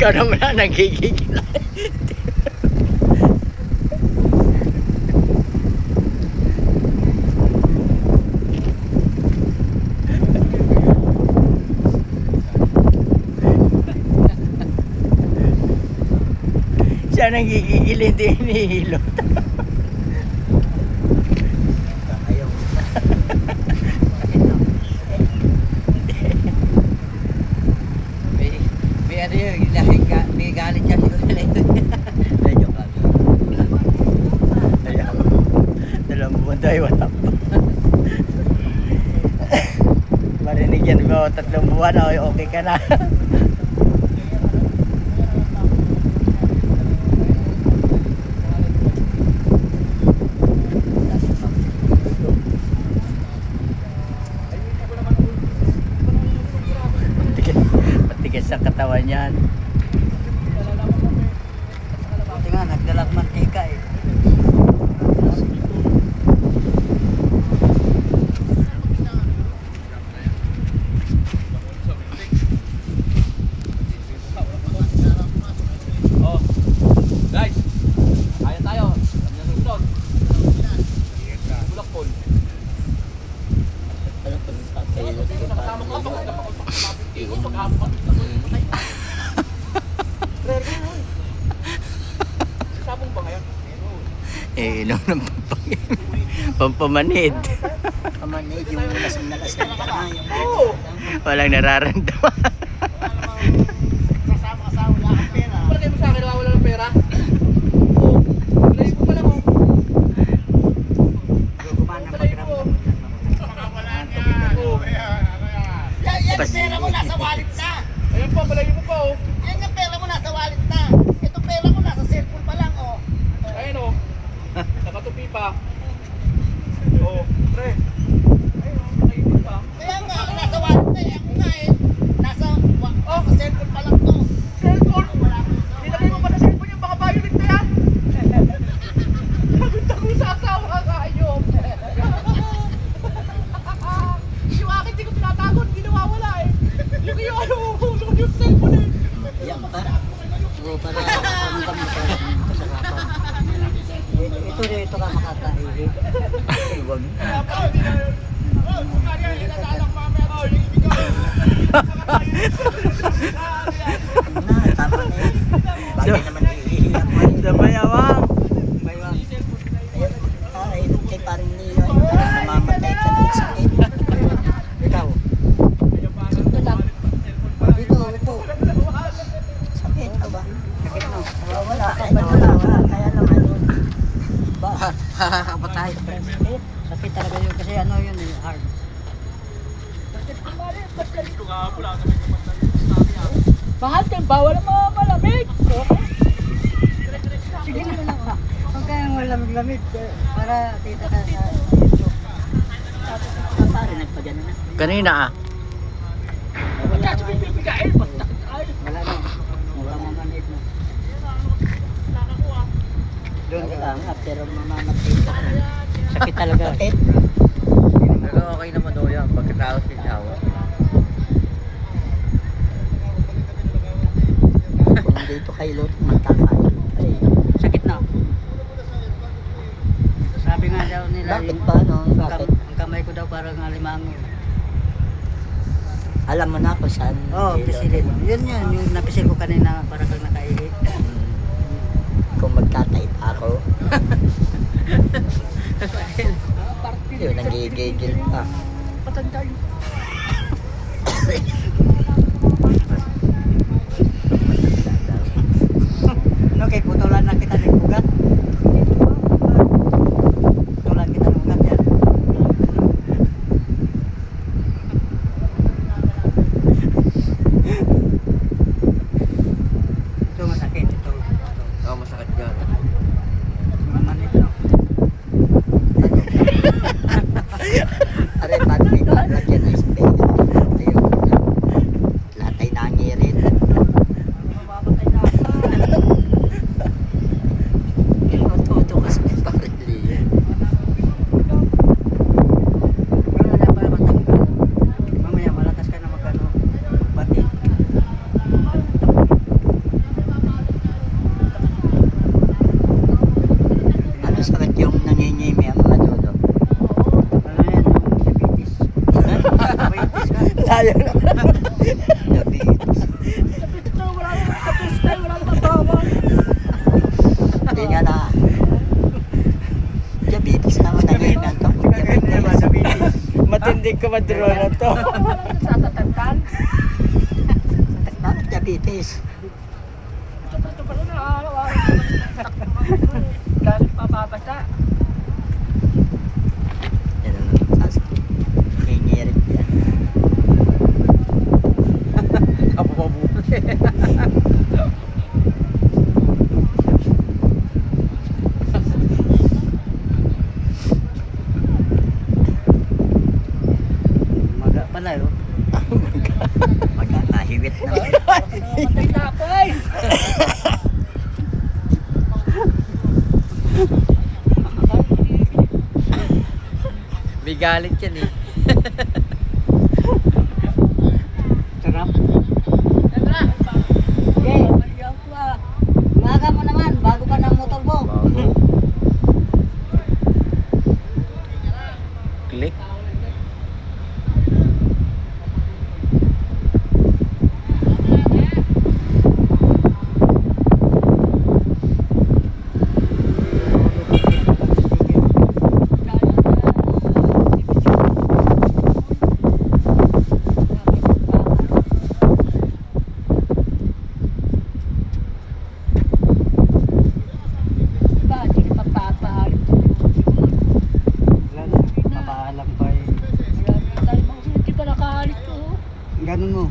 Ikaw naman na nagigigil. Siya nagigigil, hindi hinihilot. May ano yun, may galit siya siguro na ito. Medyo ka. Ayan. 2 buwan tayo, wala pa. Marinig yan mo, 3 buwan, okay ka na. Matigas ang katawan yan. Buti nga, nagdalag mantika eh. Oh, guys, kaya tayo. Kami ng ulog. Ulog pol. Kasama ko ako. Maghapon ka. Sabong ba ngayon? Inom ng pampamanid. Pamanid yung lasing na lasing ka na. Oo. Walang nararamdaman. Kasama wala kang pera. Palagay mo sa akin wala ng pera? Oo. Palagay mo pala mo. Gumana magramdam. Wala niya. Oo. Yan ang pera mo nasa wallet na. Ayun po, palagay mo po. Yan ang pera mo nasa wallet na. Ito pera mo nasa cellphone pa lang oh. Ayun o. Nakatupi pa. Oo. Pre. Ayun o, nakaipin pa. Kaya nga nasa wallet na yan nga eh. Nasa cellphone pa lang to. Cellphone? Nilagay mo pa na cellphone yung baka violent na yan. Tago sa asawa ka kaayom. Yung akin di ko tinatago, hindi nawawala eh. Yung iyo ano, yung cellphone eh. Yan pa. Oo, para ramdam mo pa kasarapan. Ito ka makakaihi. Iwan. Na, tama na yun. Bagay naman iihiyak mo. Sabay awang. Baywang. Ayun, kay parang niyo. Namamatay ka ng sakit. Ikaw. Ito lang. Dito, upo. Sakit, aba. Sakit mo. Wala. Kaya naman yun. Patay. Sakit talaga yun kasi ano yun eh, hard. Mahal ka ba? Wala mga malamig. Sige na lang ha. Huwag kayong malamig-lamig para kita ka sa YouTube. Pare, nagpadyan na. Kanina ah. Wala Kasi na. bibigain. Wala na. Wala mamanit na. Doon ka lang pero mamamatay ka. Sakit talaga. Sakit. Pero okay naman daw yan pagkatapos ng jawa. Kung dito kay Lot, matakay. Ay, sakit na. Sabi nga daw nila, Bakit ba no? Bakit? ang kamay ko daw parang alimango. Alam mo na kung saan. Oo, pisilin. Yun yung napisil ko kanina para kang nakaihi. Kung magkataip ako. Yun, nagigigil pa. Patanda yun. Ano kay putulan na kita ng ugat? Putulan kita ng ugat yan. Ito masakit ito. Oo, masakit yan. Mamanit no. Aray, pag may lagyan ng spray. Ayun. Ayaw na. Diabetes. Hindi nga na. Diabetes naman na ngayon na to. Diabetes. Matindi ka maduro na to. Diabetes. Yan ang sasabi. Hingirit yan. Maga pala yun. Maga, nahiwit na. May galit yan eh. Sarap. Okay. Umaga mo naman, bago pa ng motor mo. Click. Papaalam pa eh. Ganun mo.